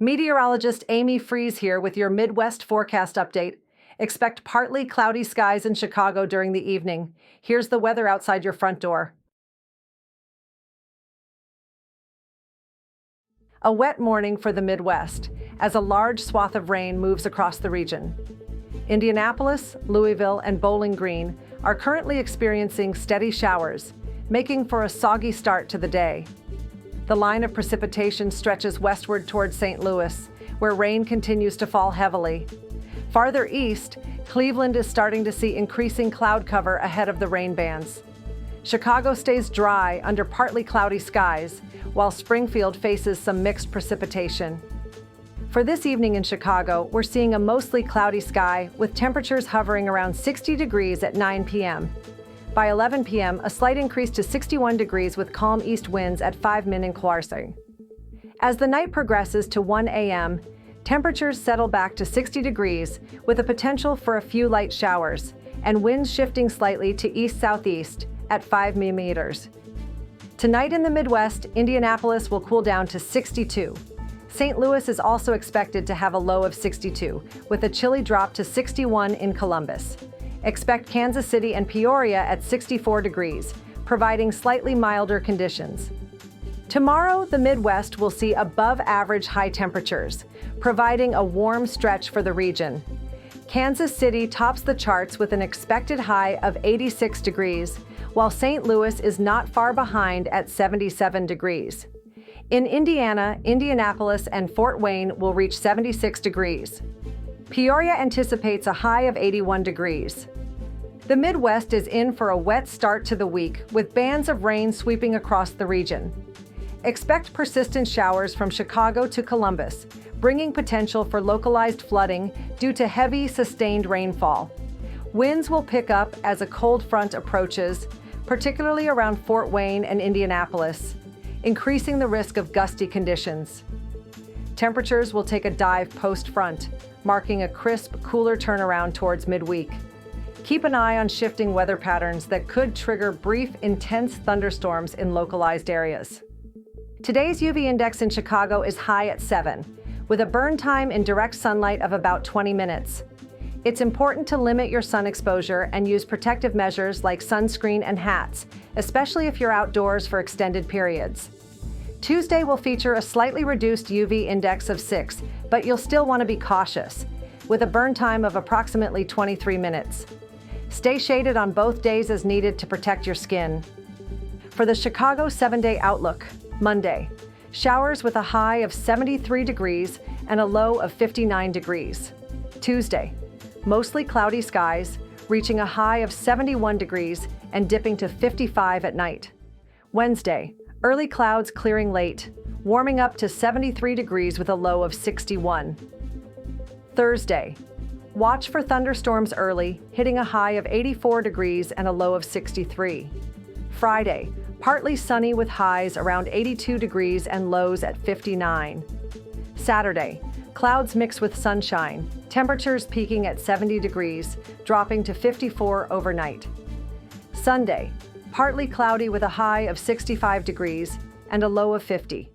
Meteorologist Amy Freeze here with your Midwest forecast update. Expect partly cloudy skies in Chicago during the evening. Here's the weather outside your front door. A wet morning for the Midwest, as a large swath of rain moves across the region. Indianapolis, Louisville, and Bowling Green are currently experiencing steady showers, making for a soggy start to the day. The line of precipitation stretches westward toward St. Louis, where rain continues to fall heavily. Farther east, Cleveland is starting to see increasing cloud cover ahead of the rain bands. Chicago stays dry under partly cloudy skies, while Springfield faces some mixed precipitation. For this evening in Chicago, we're seeing a mostly cloudy sky with temperatures hovering around 60 degrees at 9 p.m. By 11 p.m., a slight increase to 61 degrees with calm east winds at 5 min in Clarksville. As the night progresses to 1 a.m., temperatures settle back to 60 degrees with a potential for a few light showers, and winds shifting slightly to east-southeast at 5 millimeters. Tonight in the Midwest, Indianapolis will cool down to 62. St. Louis is also expected to have a low of 62, with a chilly drop to 61 in Columbus. Expect Kansas City and Peoria at 64 degrees, providing slightly milder conditions. Tomorrow, the Midwest will see above-average high temperatures, providing a warm stretch for the region. Kansas City tops the charts with an expected high of 86 degrees, while St. Louis is not far behind at 77 degrees. In Indiana, Indianapolis and Fort Wayne will reach 76 degrees. Peoria anticipates a high of 81 degrees. The Midwest is in for a wet start to the week, with bands of rain sweeping across the region. Expect persistent showers from Chicago to Columbus, bringing potential for localized flooding due to heavy, sustained rainfall. Winds will pick up as a cold front approaches, particularly around Fort Wayne and Indianapolis, increasing the risk of gusty conditions. Temperatures will take a dive post-front, marking a crisp, cooler turnaround towards midweek. Keep an eye on shifting weather patterns that could trigger brief, intense thunderstorms in localized areas. Today's UV index in Chicago is high at 7, with a burn time in direct sunlight of about 20 minutes. It's important to limit your sun exposure and use protective measures like sunscreen and hats, especially if you're outdoors for extended periods. Tuesday will feature a slightly reduced UV index of 6, but you'll still want to be cautious, with a burn time of approximately 23 minutes. Stay shaded on both days as needed to protect your skin. For the Chicago 7-day outlook, Monday, showers with a high of 73 degrees and a low of 59 degrees. Tuesday, mostly cloudy skies, reaching a high of 71 degrees and dipping to 55 at night. Wednesday, early clouds clearing late, warming up to 73 degrees with a low of 61. Thursday, watch for thunderstorms early, hitting a high of 84 degrees and a low of 63. Friday, partly sunny with highs around 82 degrees and lows at 59. Saturday, clouds mix with sunshine, temperatures peaking at 70 degrees, dropping to 54 overnight. Sunday, partly cloudy with a high of 65 degrees and a low of 50.